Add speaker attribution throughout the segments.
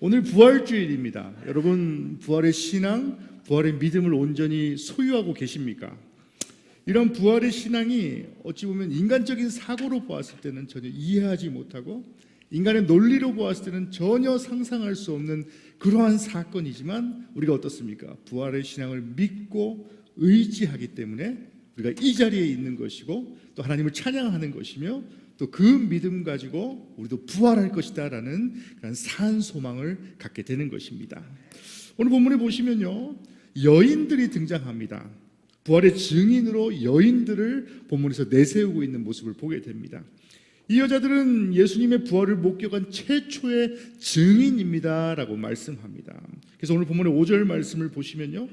Speaker 1: 오늘 부활주일입니다. 여러분, 부활의 신앙, 부활의 믿음을 온전히 소유하고 계십니까? 이런 부활의 신앙이 어찌 보면 인간적인 사고로 보았을 때는 전혀 이해하지 못하고 인간의 논리로 보았을 때는 전혀 상상할 수 없는 그러한 사건이지만 우리가 어떻습니까? 부활의 신앙을 믿고 의지하기 때문에 우리가 이 자리에 있는 것이고 또 하나님을 찬양하는 것이며 또 그 믿음 가지고 우리도 부활할 것이다 라는 그런 산 소망을 갖게 되는 것입니다. 오늘 본문에 보시면요, 여인들이 등장합니다. 부활의 증인으로 여인들을 본문에서 내세우고 있는 모습을 보게 됩니다. 이 여자들은 예수님의 부활을 목격한 최초의 증인입니다 라고 말씀합니다. 그래서 오늘 본문의 5절 말씀을 보시면요,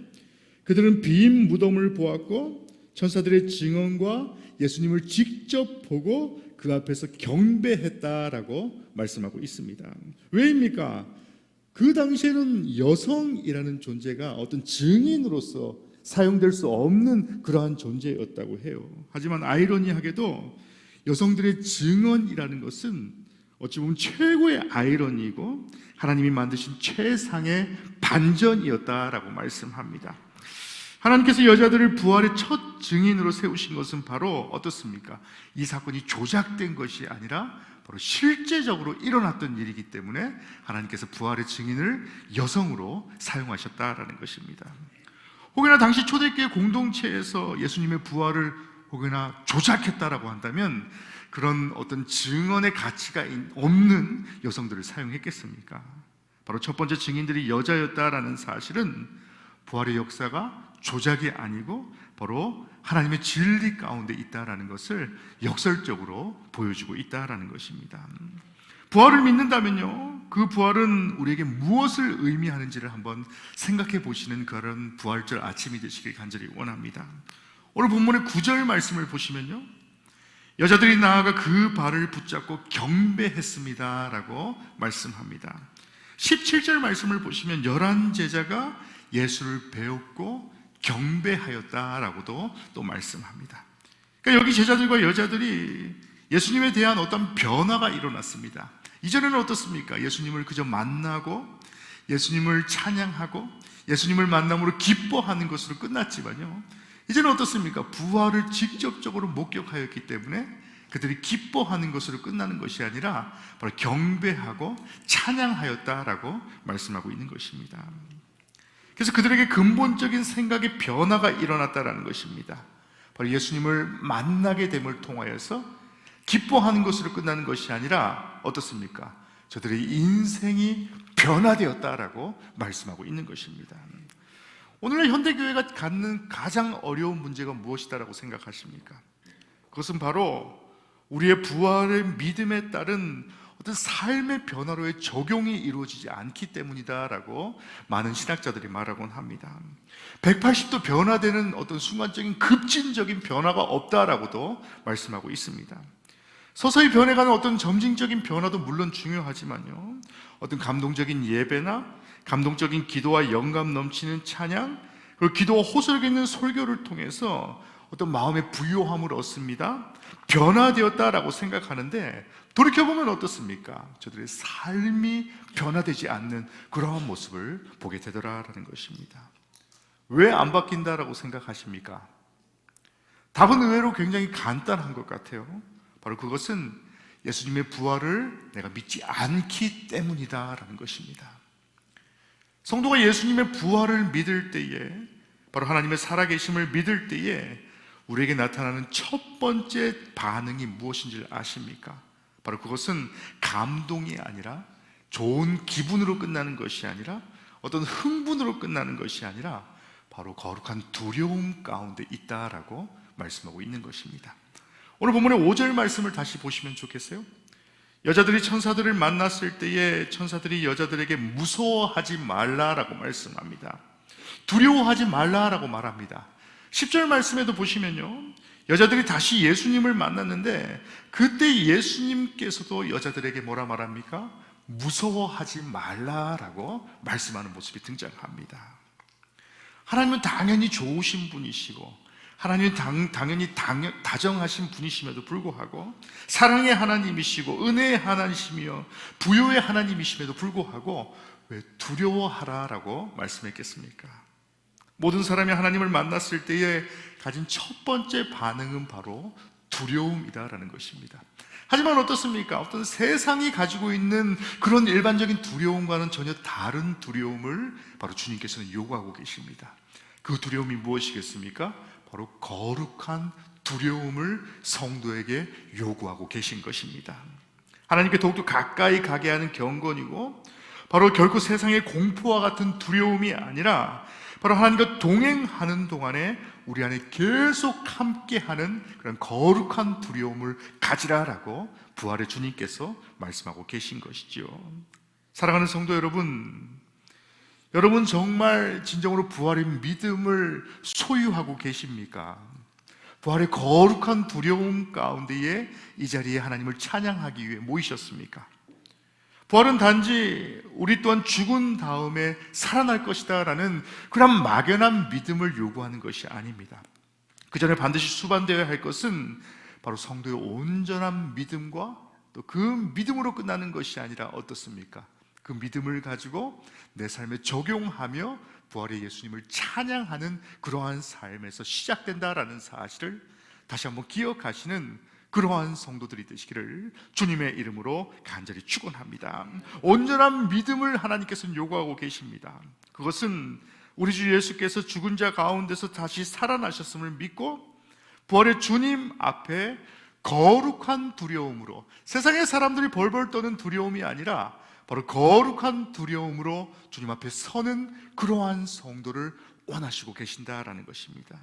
Speaker 1: 그들은 빈 무덤을 보았고 천사들의 증언과 예수님을 직접 보고 그 앞에서 경배했다라고 말씀하고 있습니다. 왜입니까? 그 당시에는 여성이라는 존재가 어떤 증인으로서 사용될 수 없는 그러한 존재였다고 해요. 하지만 아이러니하게도 여성들의 증언이라는 것은 어찌 보면 최고의 아이러니이고 하나님이 만드신 최상의 반전이었다라고 말씀합니다. 하나님께서 여자들을 부활의 첫 증인으로 세우신 것은 바로 어떻습니까? 이 사건이 조작된 것이 아니라 바로 실제적으로 일어났던 일이기 때문에 하나님께서 부활의 증인을 여성으로 사용하셨다라는 것입니다. 혹여나 당시 초대교회 공동체에서 예수님의 부활을 혹여나 조작했다라고 한다면 그런 어떤 증언의 가치가 없는 여성들을 사용했겠습니까? 바로 첫 번째 증인들이 여자였다라는 사실은 부활의 역사가 조작이 아니고 바로 하나님의 진리 가운데 있다라는 것을 역설적으로 보여주고 있다라는 것입니다. 부활을 믿는다면요, 그 부활은 우리에게 무엇을 의미하는지를 한번 생각해 보시는 그런 부활절 아침이 되시길 간절히 원합니다. 오늘 본문의 9절 말씀을 보시면요, 여자들이 나아가 그 발을 붙잡고 경배했습니다 라고 말씀합니다. 17절 말씀을 보시면 11 제자가 예수를 배웠고 경배하였다라고도 또 말씀합니다. 그러니까 여기 제자들과 여자들이 예수님에 대한 어떤 변화가 일어났습니다. 이전에는 어떻습니까? 예수님을 그저 만나고 예수님을 찬양하고 예수님을 만남으로 기뻐하는 것으로 끝났지만요, 이제는 어떻습니까? 부활을 직접적으로 목격하였기 때문에 그들이 기뻐하는 것으로 끝나는 것이 아니라 바로 경배하고 찬양하였다라고 말씀하고 있는 것입니다. 그래서 그들에게 근본적인 생각의 변화가 일어났다라는 것입니다. 바로 예수님을 만나게 됨을 통하여서 기뻐하는 것으로 끝나는 것이 아니라 어떻습니까? 저들의 인생이 변화되었다라고 말씀하고 있는 것입니다. 오늘날 현대교회가 갖는 가장 어려운 문제가 무엇이다라고 생각하십니까? 그것은 바로 우리의 부활의 믿음에 따른 어떤 삶의 변화로의 적용이 이루어지지 않기 때문이다라고 많은 신학자들이 말하곤 합니다. 180도 변화되는 어떤 순간적인 급진적인 변화가 없다라고도 말씀하고 있습니다. 서서히 변해가는 어떤 점진적인 변화도 물론 중요하지만요, 어떤 감동적인 예배나 감동적인 기도와 영감 넘치는 찬양, 그리고 기도와 호소력 있는 설교를 통해서 어떤 마음의 부요함을 얻습니다. 변화되었다라고 생각하는데 돌이켜보면 어떻습니까? 저들의 삶이 변화되지 않는 그러한 모습을 보게 되더라라는 것입니다. 왜 안 바뀐다라고 생각하십니까? 답은 의외로 굉장히 간단한 것 같아요. 바로 그것은 예수님의 부활을 내가 믿지 않기 때문이다라는 것입니다. 성도가 예수님의 부활을 믿을 때에, 바로 하나님의 살아계심을 믿을 때에 우리에게 나타나는 첫 번째 반응이 무엇인지 아십니까? 바로 그것은 감동이 아니라, 좋은 기분으로 끝나는 것이 아니라, 어떤 흥분으로 끝나는 것이 아니라 바로 거룩한 두려움 가운데 있다라고 말씀하고 있는 것입니다. 오늘 본문의 5절 말씀을 다시 보시면 좋겠어요. 여자들이 천사들을 만났을 때에 천사들이 여자들에게 무서워하지 말라라고 말씀합니다. 두려워하지 말라라고 말합니다. 10절 말씀에도 보시면요, 여자들이 다시 예수님을 만났는데 그때 예수님께서도 여자들에게 뭐라 말합니까? 무서워하지 말라라고 말씀하는 모습이 등장합니다. 하나님은 당연히 좋으신 분이시고 하나님은 당연히 다정하신 분이심에도 불구하고 사랑의 하나님이시고 은혜의 하나님이시며 부요의 하나님이심에도 불구하고 왜 두려워하라라고 말씀했겠습니까? 모든 사람이 하나님을 만났을 때에 가진 첫 번째 반응은 바로 두려움이다라는 것입니다. 하지만 어떻습니까? 어떤 세상이 가지고 있는 그런 일반적인 두려움과는 전혀 다른 두려움을 바로 주님께서는 요구하고 계십니다. 그 두려움이 무엇이겠습니까? 바로 거룩한 두려움을 성도에게 요구하고 계신 것입니다. 하나님께 더욱더 가까이 가게 하는 경건이고, 바로 결코 세상의 공포와 같은 두려움이 아니라 바로 하나님과 동행하는 동안에 우리 안에 계속 함께하는 그런 거룩한 두려움을 가지라라고 부활의 주님께서 말씀하고 계신 것이죠. 사랑하는 성도 여러분, 여러분 정말 진정으로 부활의 믿음을 소유하고 계십니까? 부활의 거룩한 두려움 가운데에 이 자리에 하나님을 찬양하기 위해 모이셨습니까? 부활은 단지 우리 또한 죽은 다음에 살아날 것이다 라는 그런 막연한 믿음을 요구하는 것이 아닙니다. 그 전에 반드시 수반되어야 할 것은 바로 성도의 온전한 믿음과 또 그 믿음으로 끝나는 것이 아니라 어떻습니까? 그 믿음을 가지고 내 삶에 적용하며 부활의 예수님을 찬양하는 그러한 삶에서 시작된다라는 사실을 다시 한번 기억하시는 그러한 성도들이 되시기를 주님의 이름으로 간절히 축원합니다. 온전한 믿음을 하나님께서는 요구하고 계십니다. 그것은 우리 주 예수께서 죽은 자 가운데서 다시 살아나셨음을 믿고 부활의 주님 앞에 거룩한 두려움으로, 세상의 사람들이 벌벌 떠는 두려움이 아니라 바로 거룩한 두려움으로 주님 앞에 서는 그러한 성도를 원하시고 계신다라는 것입니다.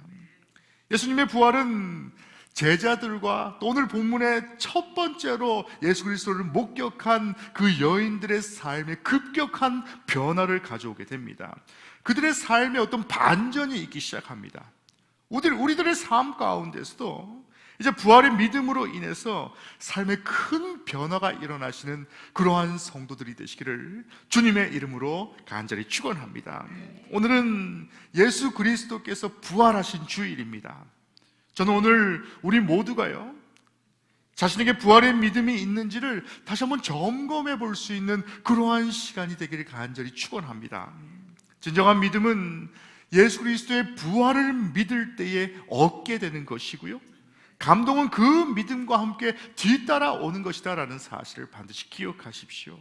Speaker 1: 예수님의 부활은 제자들과 또 오늘 본문의 첫 번째로 예수 그리스도를 목격한 그 여인들의 삶에 급격한 변화를 가져오게 됩니다. 그들의 삶에 어떤 반전이 있기 시작합니다. 우리들의 삶 가운데서도 이제 부활의 믿음으로 인해서 삶에 큰 변화가 일어나시는 그러한 성도들이 되시기를 주님의 이름으로 간절히 축원합니다. 오늘은 예수 그리스도께서 부활하신 주일입니다. 저는 오늘 우리 모두가요, 자신에게 부활의 믿음이 있는지를 다시 한번 점검해 볼 수 있는 그러한 시간이 되기를 간절히 축원합니다. 진정한 믿음은 예수 그리스도의 부활을 믿을 때에 얻게 되는 것이고요, 감동은 그 믿음과 함께 뒤따라오는 것이다 라는 사실을 반드시 기억하십시오.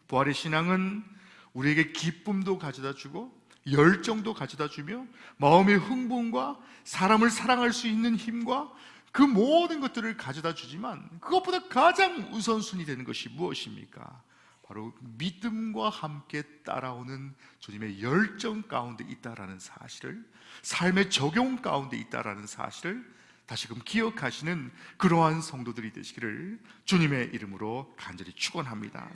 Speaker 1: 부활의 신앙은 우리에게 기쁨도 가져다 주고 열정도 가져다 주며 마음의 흥분과 사람을 사랑할 수 있는 힘과 그 모든 것들을 가져다 주지만 그것보다 가장 우선순위 되는 것이 무엇입니까? 바로 믿음과 함께 따라오는 주님의 열정 가운데 있다라는 사실을, 삶의 적용 가운데 있다라는 사실을 다시금 기억하시는 그러한 성도들이 되시기를 주님의 이름으로 간절히 축원합니다.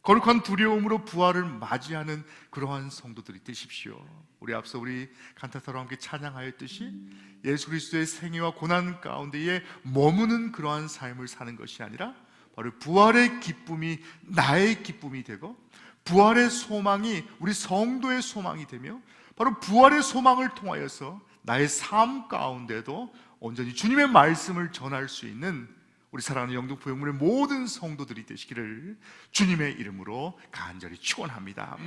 Speaker 1: 거룩한 두려움으로 부활을 맞이하는 그러한 성도들이 되십시오. 우리 앞서 우리 간타타로 함께 찬양하였듯이 예수 그리스도의 생애와 고난 가운데에 머무는 그러한 삶을 사는 것이 아니라 바로 부활의 기쁨이 나의 기쁨이 되고 부활의 소망이 우리 성도의 소망이 되며 바로 부활의 소망을 통하여서 나의 삶 가운데도 온전히 주님의 말씀을 전할 수 있는 우리 사랑하는 영등포 영문의 모든 성도들이 되시기를 주님의 이름으로 간절히 축원합니다.